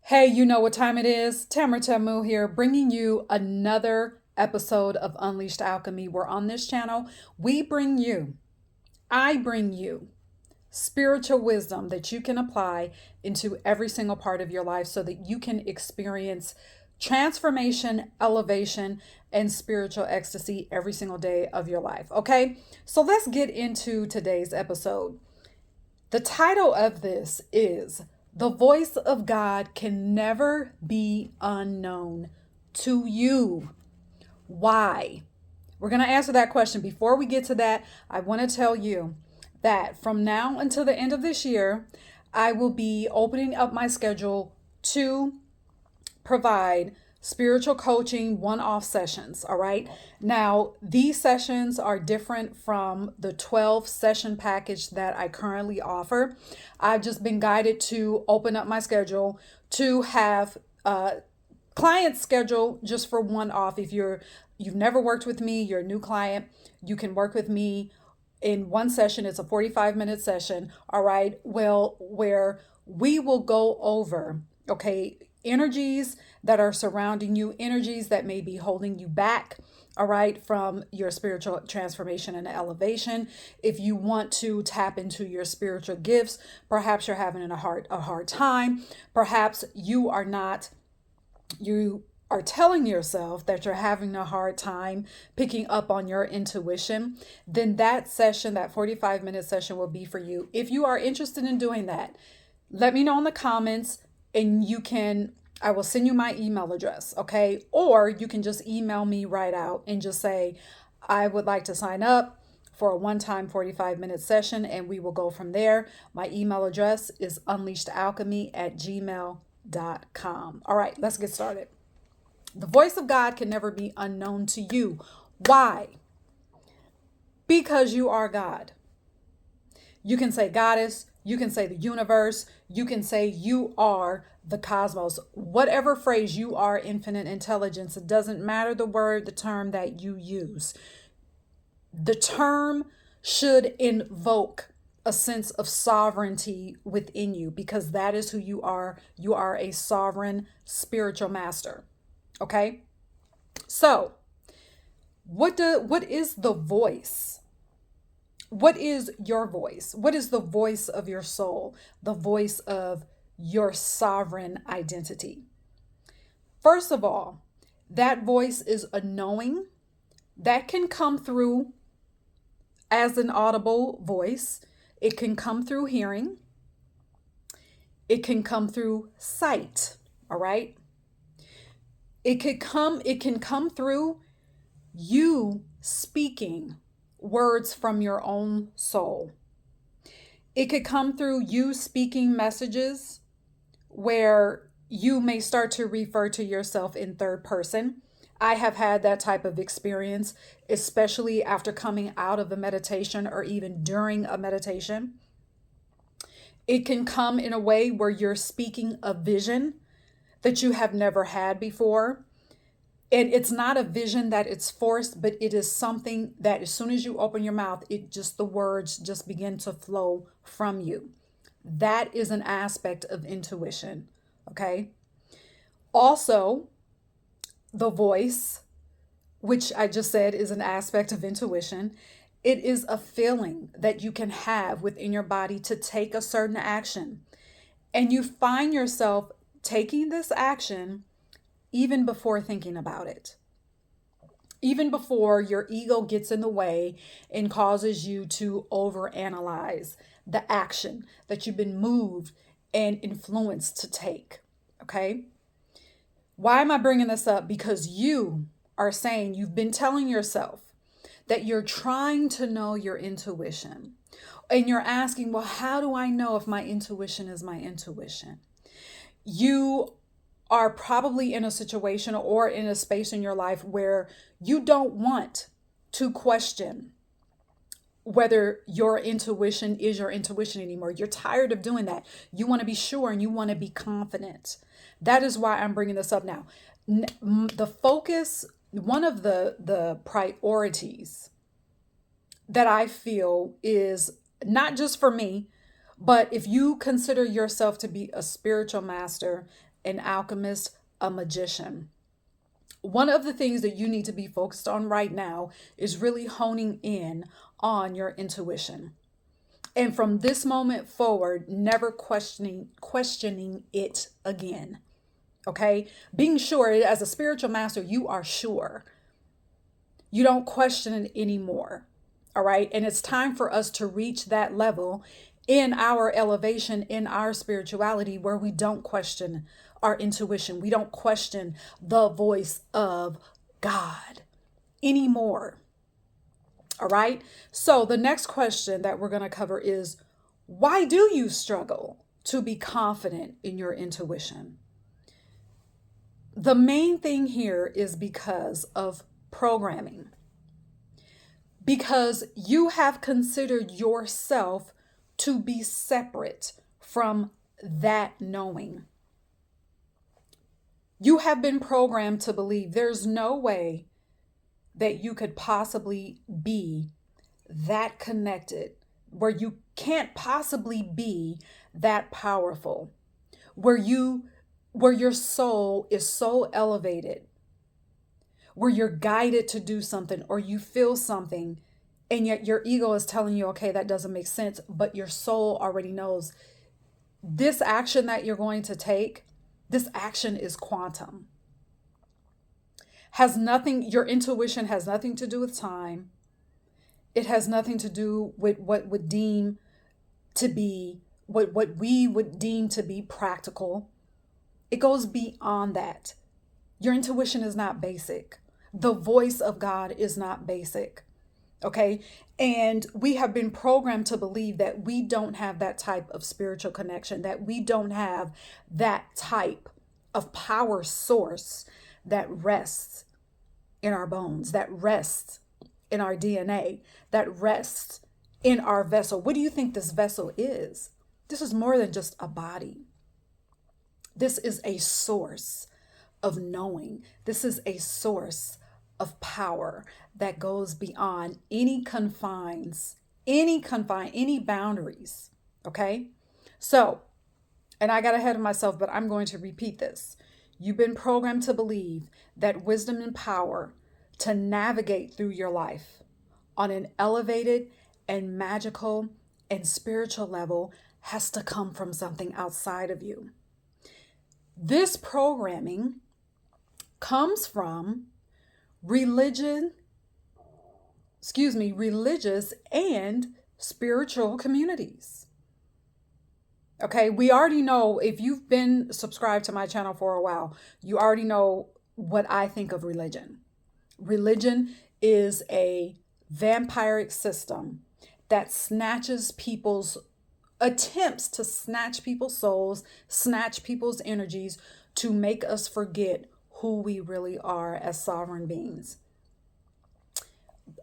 Hey, you know what time it is? Tamara Tamu here, bringing you another episode of Unleashed Alchemy. Where on this channel, I bring you spiritual wisdom that you can apply into every single part of your life so that you can experience transformation, elevation, and spiritual ecstasy every single day of your life. Okay, so let's get into today's episode. The title of this is The Voice of God Can Never Be Unknown to You. Why? We're going to answer that question. Before we get to that, I want to tell you that from now until the end of this year, I will be opening up my schedule to provide spiritual coaching one-off sessions. All right, now these sessions are different from the 12 session package that I currently offer. I've just been guided to open up my schedule to have client schedule just for one-off. If you've never worked with me, you're a new client, you can work with me in one session. It's a 45-minute session. All right, well, where we will go over, okay, energies that are surrounding you, energies that may be holding you back, all right, from your spiritual transformation and elevation. If you want to tap into your spiritual gifts, perhaps you're having a hard time. Perhaps you are telling yourself that you're having a hard time picking up on your intuition, then that session, that 45-minute session, will be for you. If you are interested in doing that, let me know in the comments, and I will send you my email address, okay? Or you can just email me right out and just say, I would like to sign up for a one-time 45-minute session, and we will go from there. My email address is unleashedalchemy@gmail.com. All right, let's get started. The voice of God can never be unknown to you. Why? Because you are God. You can say goddess, you can say the universe, you can say you are the cosmos. Whatever phrase, you are infinite intelligence. It doesn't matter the word, the term that you use. The term should invoke a sense of sovereignty within you, because that is who you are. You are a sovereign spiritual master. Okay? So, what is the voice? What is your voice? What is the voice of your soul? The voice of your sovereign identity. First of all, that voice is a knowing that can come through as an audible voice. It can come through hearing. It can come through sight. All right. It can come through you speaking words from your own soul. It could come through you speaking messages where you may start to refer to yourself in third person. I have had that type of experience, especially after coming out of a meditation or even during a meditation. It can come in a way where you're speaking a vision that you have never had before. And it's not a vision that it's forced, but it is something that as soon as you open your mouth, the words just begin to flow from you. That is an aspect of intuition, okay? Also, the voice, which I just said is an aspect of intuition, it is a feeling that you can have within your body to take a certain action. And you find yourself taking this action even before thinking about it. Even before your ego gets in the way and causes you to overanalyze the action that you've been moved and influenced to take. Okay? Why am I bringing this up? Because you are saying, you've been telling yourself that you're trying to know your intuition. And you're asking, well, how do I know if my intuition is my intuition? You are probably in a situation or in a space in your life where you don't want to question whether your intuition is your intuition anymore. You're tired of doing that. You want to be sure and you want to be confident. That is why I'm bringing this up now. The focus, one of the priorities that I feel is not just for me, but if you consider yourself to be a spiritual master an alchemist, a magician. One of the things that you need to be focused on right now is really honing in on your intuition. And from this moment forward, never questioning it again. Okay? Being sure, as a spiritual master, you are sure. You don't question it anymore. All right? And it's time for us to reach that level in our elevation, in our spirituality, where we don't question our intuition. We don't question the voice of God anymore. All right. So the next question that we're going to cover is, why do you struggle to be confident in your intuition? The main thing here is because of programming. Because you have considered yourself to be separate from that knowing. You have been programmed to believe there's no way that you could possibly be that connected, where you can't possibly be that powerful, where your soul is so elevated, where you're guided to do something or you feel something, and yet your ego is telling you, okay, that doesn't make sense, but your soul already knows this action that you're going to take, this action is quantum. Your intuition has nothing to do with time. It has nothing to do with what we would deem to be practical. It goes beyond that. Your intuition is not basic. The voice of God is not basic. Okay? And we have been programmed to believe that we don't have that type of spiritual connection, that we don't have that type of power source that rests in our bones, that rests in our DNA, that rests in our vessel. What do you think this vessel is? This is more than just a body. This is a source of knowing. This is a source of power that goes beyond any confines, any boundaries. Okay? So, and I got ahead of myself, but I'm going to repeat this. You've been programmed to believe that wisdom and power to navigate through your life on an elevated and magical and spiritual level has to come from something outside of you. This programming comes from religious and spiritual communities. Okay, we already know, if you've been subscribed to my channel for a while, you already know what I think of religion. Religion is a vampiric system that attempts to snatch people's souls, snatch people's energies to make us forget who we really are as sovereign beings.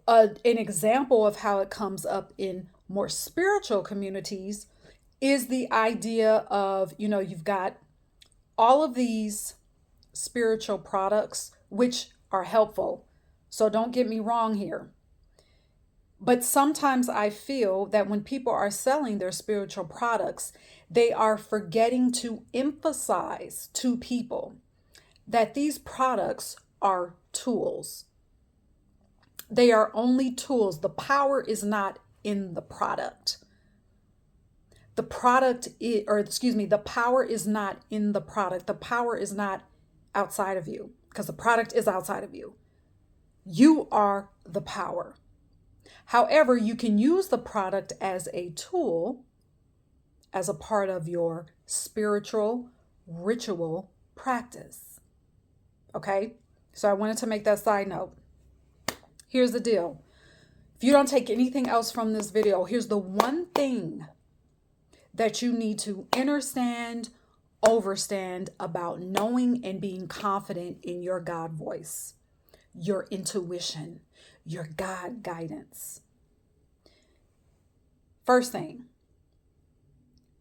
An example of how it comes up in more spiritual communities is the idea of, you've got all of these spiritual products, which are helpful. So don't get me wrong here. But sometimes I feel that when people are selling their spiritual products, they are forgetting to emphasize to people that these products are tools. They are only tools. The power is not in the product. The power is not in the product. The power is not outside of you, because the product is outside of you. You are the power. However, you can use the product as a tool, as a part of your spiritual ritual practice. Okay? So I wanted to make that side note. Here's the deal. If you don't take anything else from this video, here's the one thing that you need to understand, overstand about knowing and being confident in your God voice, your intuition, your God guidance. First thing,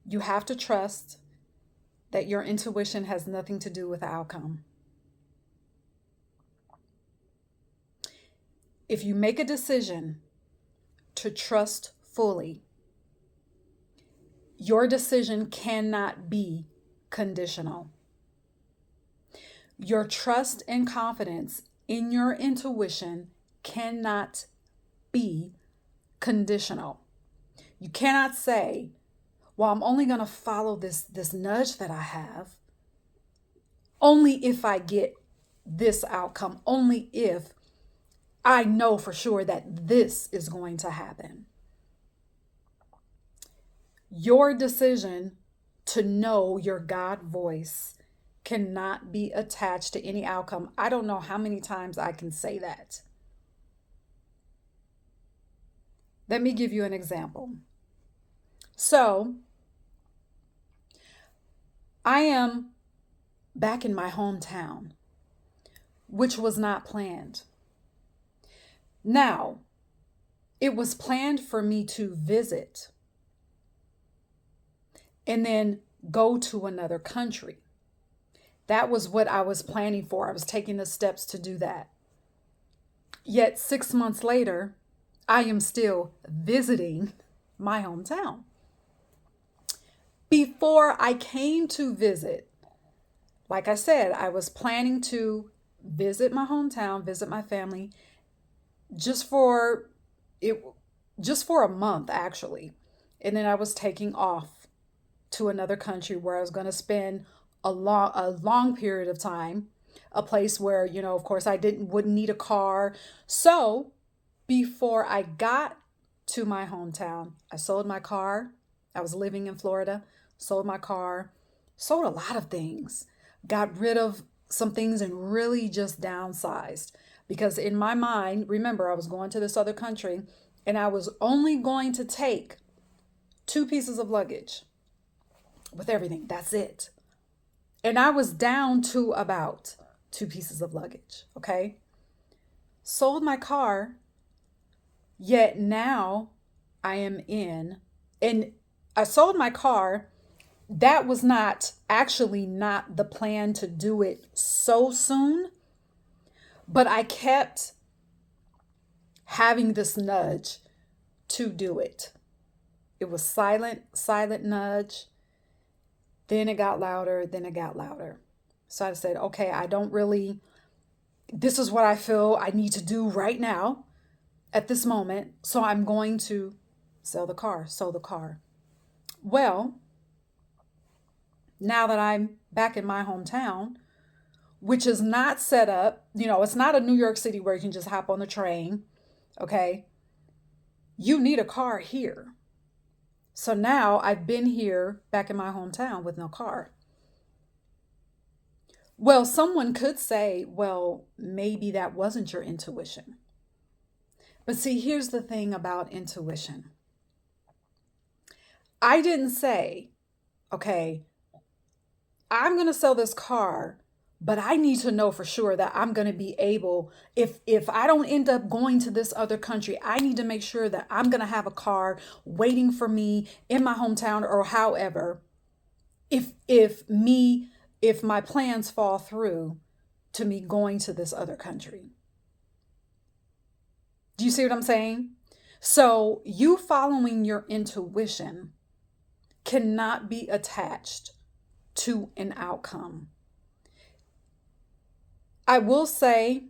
you have to trust that your intuition has nothing to do with the outcome. If you make a decision to trust fully, your decision cannot be conditional. Your trust and confidence in your intuition cannot be conditional. You cannot say, well, I'm only going to follow this nudge that I have only if I get this outcome, only if I know for sure that this is going to happen. Your decision to know your God voice cannot be attached to any outcome. I don't know how many times I can say that. Let me give you an example. So, I am back in my hometown, which was not planned. Now, it was planned for me to visit and then go to another country. That was what I was planning for. I was taking the steps to do that. Yet 6 months later, I am still visiting my hometown. Before I came to visit, like I said, I was planning to visit my hometown, visit my family just for a month actually. And then I was taking off to another country where I was going to spend a long period of time, a place where, of course I wouldn't need a car. So before I got to my hometown, I sold my car. I was living in Florida, sold my car, sold a lot of things, got rid of some things and really just downsized. Because in my mind, remember, I was going to this other country and I was only going to take 2 pieces of luggage with everything. That's it. And I was down to about 2 pieces of luggage. Okay. Sold my car. Yet now and I sold my car. That was not the plan to do it so soon, but I kept having this nudge to do it. It was silent nudge. Then it got louder, So I said, okay, this is what I feel I need to do right now at this moment. So I'm going to sell the car. Well, now that I'm back in my hometown, which is not set up, it's not a New York City where you can just hop on the train. Okay. You need a car here. So now I've been here back in my hometown with no car. Well, someone could say, well, maybe that wasn't your intuition. But see, here's the thing about intuition. I didn't say, okay, I'm going to sell this car, but I need to know for sure that I'm going to be able, if I don't end up going to this other country, I need to make sure that I'm going to have a car waiting for me in my hometown or however, if my plans fall through to me going to this other country. Do you see what I'm saying? So you following your intuition cannot be attached to an outcome. I will say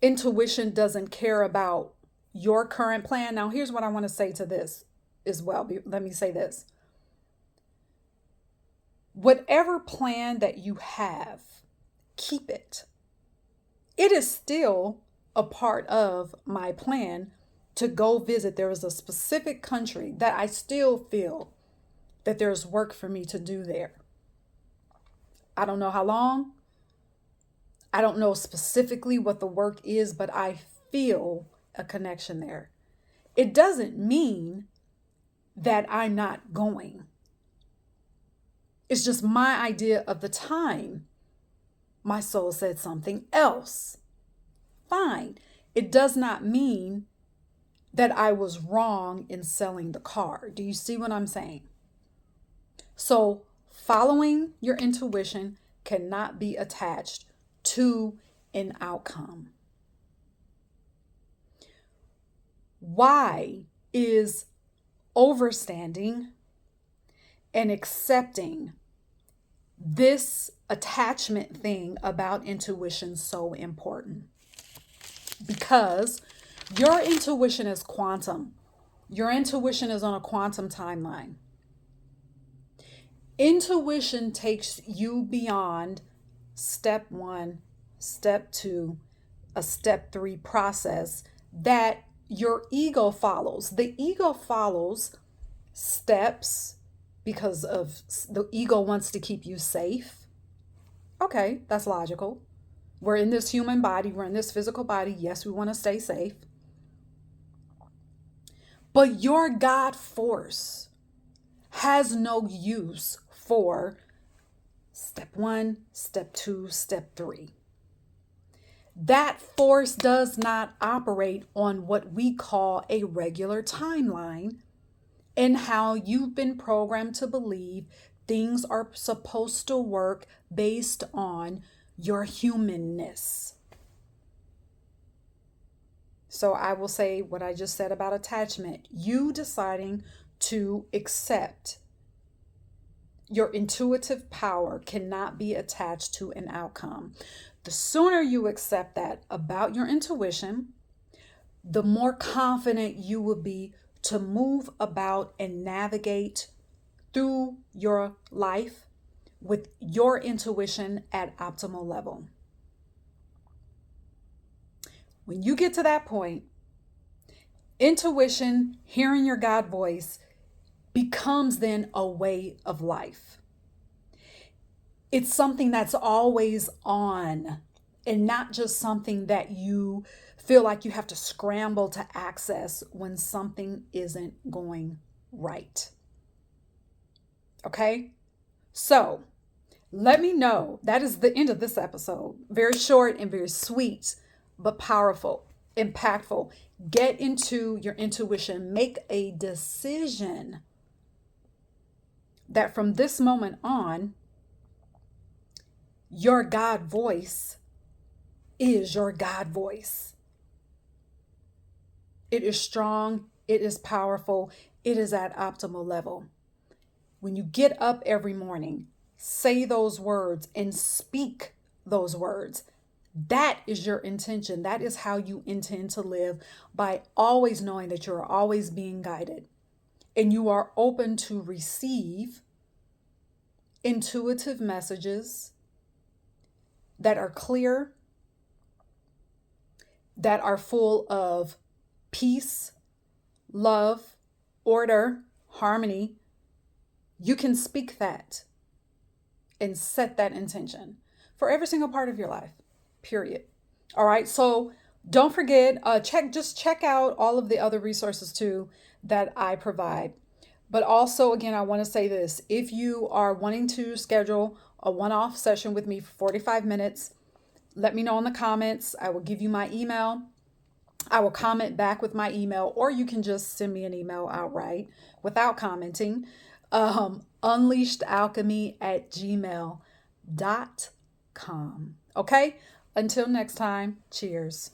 intuition doesn't care about your current plan. Now, here's what I want to say to this as well. Let me say this. Whatever plan that you have, keep it. It is still a part of my plan to go visit. There is a specific country that I still feel that there's work for me to do there. I don't know how long. I don't know specifically what the work is, but I feel a connection there. It doesn't mean that I'm not going. It's just my idea of the time. My soul said something else. Fine. It does not mean that I was wrong in selling the car. Do you see what I'm saying? So following your intuition cannot be attached to an outcome. Why is overstanding and accepting this attachment thing about intuition so important? Because your intuition is quantum. Your intuition is on a quantum timeline. Intuition takes you beyond step 1, step 2, a step 3 process that your ego follows. The ego follows steps because of the ego wants to keep you safe. Okay, that's logical. We're in this human body, we're in this physical body. Yes, we want to stay safe. But your God force has no use for step 1, step 2, step 3. That force does not operate on what we call a regular timeline and how you've been programmed to believe things are supposed to work based on your humanness. So I will say what I just said about attachment. You deciding to accept your intuitive power cannot be attached to an outcome. The sooner you accept that about your intuition, the more confident you will be to move about and navigate through your life with your intuition at optimal level. When you get to that point, intuition, hearing your God voice, becomes then a way of life. It's something that's always on and not just something that you feel like you have to scramble to access when something isn't going right. Okay? So let me know. That is the end of this episode. Very short and very sweet, but powerful, impactful. Get into your intuition. Make a decision that from this moment on, your God voice is your God voice. It is strong. It is powerful. It is at optimal level. When you get up every morning, say those words and speak those words. That is your intention. That is how you intend to live, by always knowing that you're always being guided and you are open to receive intuitive messages that are clear, that are full of peace, love, order, harmony. You can speak that and set that intention for every single part of your life, period. All right. So don't forget, check out all of the other resources too that I provide. But also, again, I want to say this. If you are wanting to schedule a one-off session with me for 45 minutes, let me know in the comments. I will give you my email. I will comment back with my email, or you can just send me an email outright without commenting. unleashedalchemy@gmail.com. Okay? Until next time, cheers.